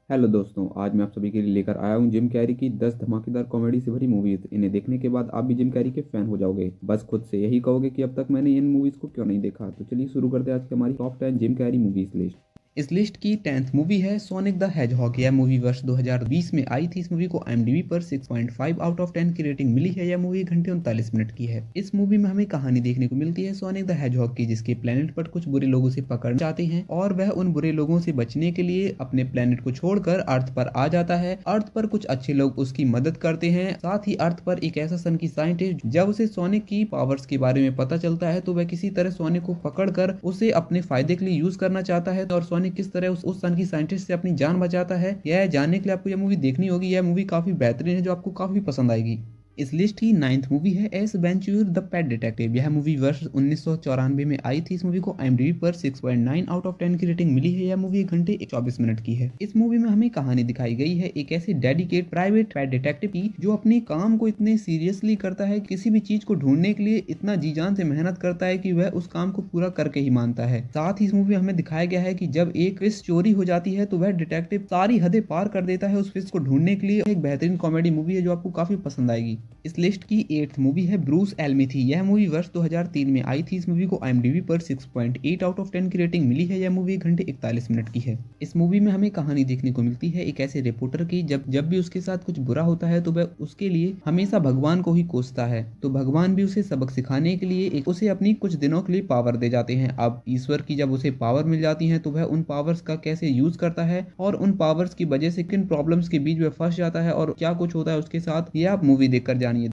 Hello दोस्तों, आज मैं आप सभी के लिए लेकर आया हूँ जिम कैरी की 10 धमाकेदार कॉमेडी से भरी मूवीज़। इन्हें देखने के बाद आप भी जिम कैरी के फैन हो जाओगे। बस खुद से यही कहोगे कि अब तक मैंने इन मूवीज़ को क्यों नहीं देखा। तो चलिए शुरू करते हैं आज की हमारी top 10 Jim Carrey movies list. इस लिस्ट की 10th मूवी है सोनिक द हेजहॉग। यह मूवी वर्ष 2020 में आई थी। इस मूवी को IMDb पर 6.5 आउट ऑफ 10 की रेटिंग मिली है। यह मूवी 1 घंटे 39 मिनट की है। इस मूवी में हमें कहानी देखने को मिलती है सोनिक द हेजहॉग की, जिसके प्लेनेट पर कुछ बुरे लोगों से पकड़ चाहते हैं और वह उन बुरे लोगों से बचने के लिए अपने प्लेनेट को छोड़कर अर्थ पर आ जाता है। अर्थ पर कुछ अच्छे लोग उसकी मदद करते हैं। साथ ही अर्थ पर एक ऐसा सन की साइंटिस्ट, जब उसे सोनिक की पावर्स के बारे में पता चलता है तो वह किसी तरह सोनिक को पकड़कर उसे अपने फायदे के लिए यूज करना चाहता है और सोनिक किस तरह उस सन की साइंटिस्ट से अपनी जान बचाता है, यह जानने के लिए आपको यह मूवी देखनी होगी। यह मूवी काफी बेहतरीन है जो आपको काफी पसंद आएगी। इस लिस्ट की 9th मूवी है एस वेंचुर द पेट डिटेक्टिव। यह मूवी वर्ष 1994 में आई थी। इस मूवी को IMDb पर 6.9 आउट ऑफ 10 की रेटिंग मिली है। यह मूवी 1 घंटे 24 मिनट की है। इस मूवी में हमें कहानी दिखाई गई है एक ऐसे डेडिकेट प्राइवेट पेट डिटेक्टिव की, जो अपने काम को इतने सीरियसली करता है, किसी भी चीज को ढूंढने के लिए इतना जी जान से मेहनत करता है कि वह उस काम को पूरा करके ही मानता है। साथ ही इस मूवी में हमें दिखाया गया है कि जब एक फिश चोरी हो जाती है तो वह डिटेक्टिव सारी हदें पार कर देता है उस फिश को ढूंढने के लिए। एक बेहतरीन कॉमेडी मूवी है जो आपको काफी पसंद आएगी। इस लिस्ट की 8th मूवी है ब्रूस एल्मी थी। यह मूवी वर्ष 2003 में आई थी। इस मूवी को IMDb पर 6.8 आउट ऑफ 10 की रेटिंग मिली है। यह मूवी 1 घंटे 41 मिनट की है। इस मूवी में हमें कहानी देखने को मिलती है एक ऐसे रिपोर्टर की, जब जब भी उसके साथ कुछ बुरा होता है तो वह उसके लिए हमेशा भगवान को ही कोसता है। तो भगवान भी उसे सबक सिखाने के लिए उसे अपनी कुछ दिनों के लिए पावर दे जाते हैं। अब ईश्वर की जब उसे पावर मिल जाती है तो वह उन पावर्स का कैसे यूज करता है और उन पावर्स की वजह से किन प्रॉब्लम्स के बीच वह फंस जाता है और क्या कुछ होता है उसके साथ, यह आप मूवी देखकर जानिए।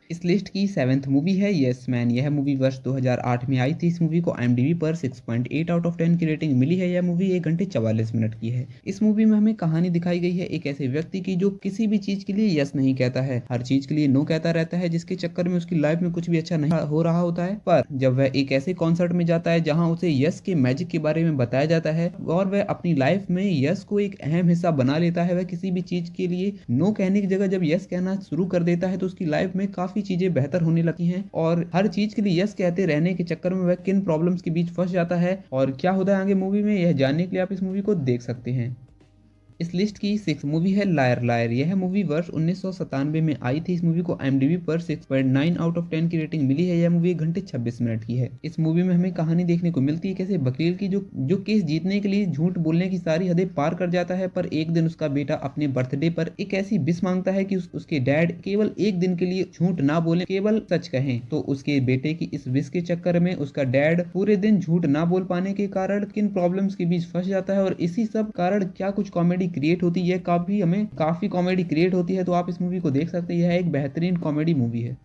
इस लिस्ट की 7th मूवी है यस मैन। यह मूवी वर्ष 2008 में आई थी। इस मूवी को IMDb पर 6.8 आउट ऑफ 10 की रेटिंग मिली है। यह मूवी 1 घंटे 44 मिनट की है। इस मूवी में हमें कहानी दिखाई गई है एक ऐसे व्यक्ति की, जो किसी भी चीज के लिए यस नहीं कहता है, हर चीज के लिए नो कहता रहता है, जिसके चक्कर में उसकी लाइफ में कुछ भी अच्छा नहीं हो रहा होता है। पर जब वह एक ऐसे कॉन्सर्ट में जाता है जहाँ उसे यस के मैजिक के बारे में बताया जाता है और वह अपनी लाइफ में यस को एक अहम हिस्सा बना लेता है, वह किसी भी चीज के लिए नो कहने की जगह जब यस कहना शुरू कर देता है तो उसकी लाइफ में काफी चीजें बेहतर होने लगती हैं और हर चीज के लिए यस कहते रहने के चक्कर में वह किन प्रॉब्लम्स के बीच फंस जाता है और क्या होता है आगे मूवी में, यह जानने के लिए आप इस मूवी को देख सकते हैं। इस लिस्ट की 6th मूवी है लायर लायर। यह मूवी वर्ष 1997 में आई थी। इस मूवी को IMDb पर 6.9 आउट ऑफ 10 की रेटिंग मिली है। यह मूवी 1 घंटे 26 मिनट की है। इस मूवी में हमें कहानी देखने को मिलती है कैसे वकील की, जो केस जीतने के लिए झूठ बोलने की सारी हदें पार कर जाता है, पर एक दिन उसका बेटा अपने बर्थडे पर एक ऐसी विश मांगता है कि उसके डैड केवल एक दिन के लिए झूठ ना बोले, केवल सच कहें। तो उसके बेटे की इस विश के चक्कर में उसका डैड पूरे दिन झूठ ना बोल पाने के कारण किन प्रॉब्लम्स के बीच फंस जाता है और इसी सब कारण क्या कुछ कॉमेडी क्रिएट होती है, काफी कॉमेडी क्रिएट होती है। तो आप इस मूवी को देख सकते हैं। यह एक बेहतरीन कॉमेडी मूवी है।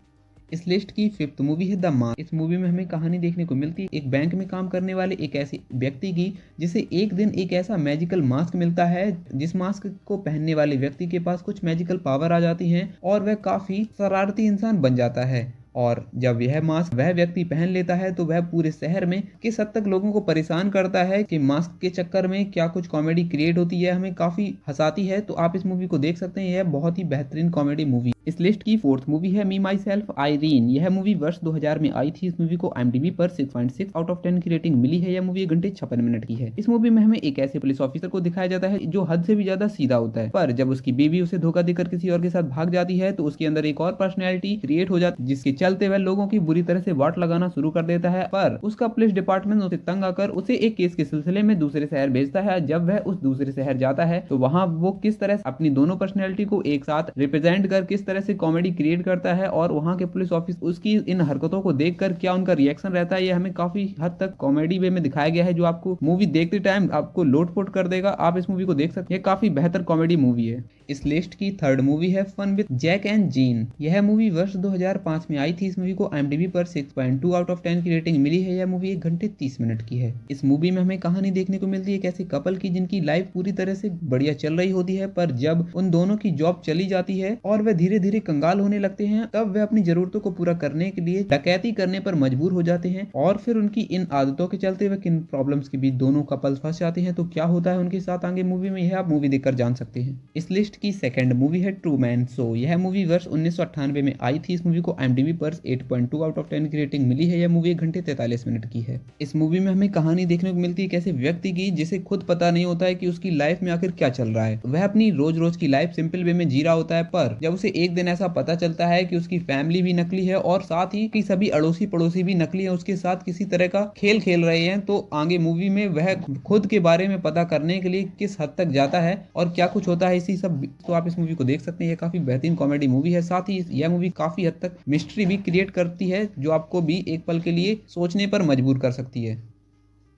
इस लिस्ट की 5th मूवी है द मास्क। इस मूवी में हमें कहानी देखने को मिलती है एक बैंक में काम करने वाले एक ऐसे व्यक्ति की, जिसे एक दिन एक ऐसा मैजिकल मास्क मिलता है, जिस मास्क को पहनने वाले व्यक्ति के पास कुछ मैजिकल पावर आ जाती हैं और वह काफी शरारती इंसान बन जाता है। और जब यह मास्क वह व्यक्ति पहन लेता है तो वह पूरे शहर में किस हद तक लोगों को परेशान करता है कि मास्क के चक्कर में क्या कुछ कॉमेडी क्रिएट होती है, हमें काफी हंसाती है। तो आप इस मूवी को देख सकते हैं। यह बहुत ही बेहतरीन कॉमेडी मूवी। इस लिस्ट की 4th मूवी है मी माई सेल्फ आइरीन। यह मूवी वर्ष 2000 में आई थी। इस मूवी को IMDb पर 6.6 आउट ऑफ 10 की रेटिंग मिली है। यह मूवी 1 घंटे 56 मिनट की है। इस मूवी में हमें एक ऐसे पुलिस ऑफिसर को दिखाया जाता है जो हद से भी ज्यादा सीधा होता है, पर जब उसकी बेबी उसे धोखा देकर किसी और के साथ भाग जाती है तो उसके अंदर एक और पर्सनैलिटी क्रिएट हो जाती है, जिसके चलते वह लोगों की बुरी तरह से वाट लगाना शुरू कर देता है। पर उसका पुलिस डिपार्टमेंट उसे तंग आकर उसे एक केस के सिलसिले में दूसरे शहर भेजता है। जब वह उस दूसरे शहर जाता है तो वहां वो किस तरह अपनी दोनों पर्सनैलिटी को एक साथ रिप्रेजेंट कर किस तरह से कॉमेडी क्रिएट करता है और वहां के पुलिस ऑफिस उसकी इन हरकतों को देखकर क्या उनका रिएक्शन रहता है, ये हमें काफी हद तक कॉमेडी वे में दिखाया गया है, जो आपको मूवी देखते टाइम आपको लोटपोट कर देगा। आप इस मूवी को देख सकते हैं। ये काफी बेहतर कॉमेडी मूवी है। इस लिस्ट की 3rd मूवी है fun with Jack and Jean. यह मूवी वर्ष 2005 में आई थी। इस मूवी को IMDb पर 6.2 आउट ऑफ 10 की रेटिंग मिली है। यह मूवी 1 घंटे 30 मिनट की है। इस मूवी में हमें कहानी देखने को मिलती है एक ऐसे कपल की, जिनकी लाइफ पूरी तरह से बढ़िया चल रही होती है, पर जब उन दोनों की जॉब चली जाती है और वह धीरे धीरे कंगाल होने लगते हैं, तब वे अपनी जरूरतों को पूरा करने के लिए डकैती करने पर मजबूर हो जाते हैं और फिर उनकी इन आदतों के चलते वे किन प्रॉब्लम्स के बीच दोनों कपल्स फंस जाते हैं। तो क्या होता है उनके साथ आगे मूवी में, यह आप मूवी देखकर जान सकते हैं। इस लिस्ट की सेकंड मूवी है ट्रूमैन शो। यह मूवी वर्ष 1998 में आई थी। इस मूवी को IMDb पर 8.2 आउट ऑफ 10 की रेटिंग मिली है। यह मूवी 1 घंटे 43 मिनट की है। इस मूवी में हमें कहानी देखने को मिलती है कैसे व्यक्ति की जिसे खुद पता नहीं होता है कि उसकी लाइफ में आखिर क्या चल रहा है। वह अपनी रोज रोज की लाइफ सिंपल वे में जी रहा होता है, पर जब उसे एक दिन ऐसा पता चलता है कि उसकी फैमिली भी नकली है और साथ ही कि सभी अड़ोसी पड़ोसी भी नकली है, उसके साथ किसी तरह का खेल खेल रहे हैं, तो आगे मूवी में वह खुद के बारे में पता करने के लिए किस हद तक जाता है और क्या कुछ होता है इसी सब। तो आप इस मूवी को देख सकते हैं। यह काफी बेहतरीन कॉमेडी मूवी है। साथ ही यह मूवी काफी हद तक मिस्ट्री भी क्रिएट करती है, जो आपको भी एक पल के लिए सोचने पर मजबूर कर सकती है।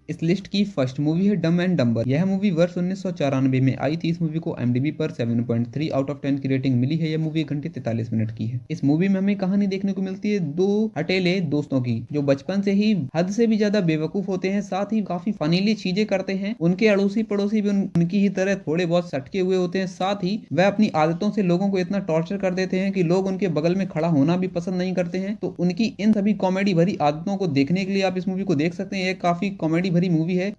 इस लिस्ट की फर्स्ट मूवी है डम एंड डम्बर। यह मूवी वर्ष 1994 में आई थी। इस मूवी को IMDb पर 7.3 आउट ऑफ 10 की रेटिंग मिली है। यह मूवी 1 घंटे 43 मिनट की है। इस मूवी में हमें कहानी देखने को मिलती है दो हटेले दोस्तों की, जो बचपन से ही हद से भी ज्यादा बेवकूफ होते हैं, साथ ही काफी फनीली चीजें करते हैं। उनके अड़ोसी पड़ोसी भी उनकी ही तरह थोड़े बहुत सटके हुए होते हैं। साथ ही वह अपनी आदतों से लोगों को इतना टॉर्चर कर देते हैं कि लोग उनके बगल में खड़ा होना भी पसंद नहीं करते हैं। तो उनकी इन सभी कॉमेडी भरी आदतों को देखने के लिए आप इस मूवी को देख सकते हैं। यह काफी कॉमेडी भरी मूवी है।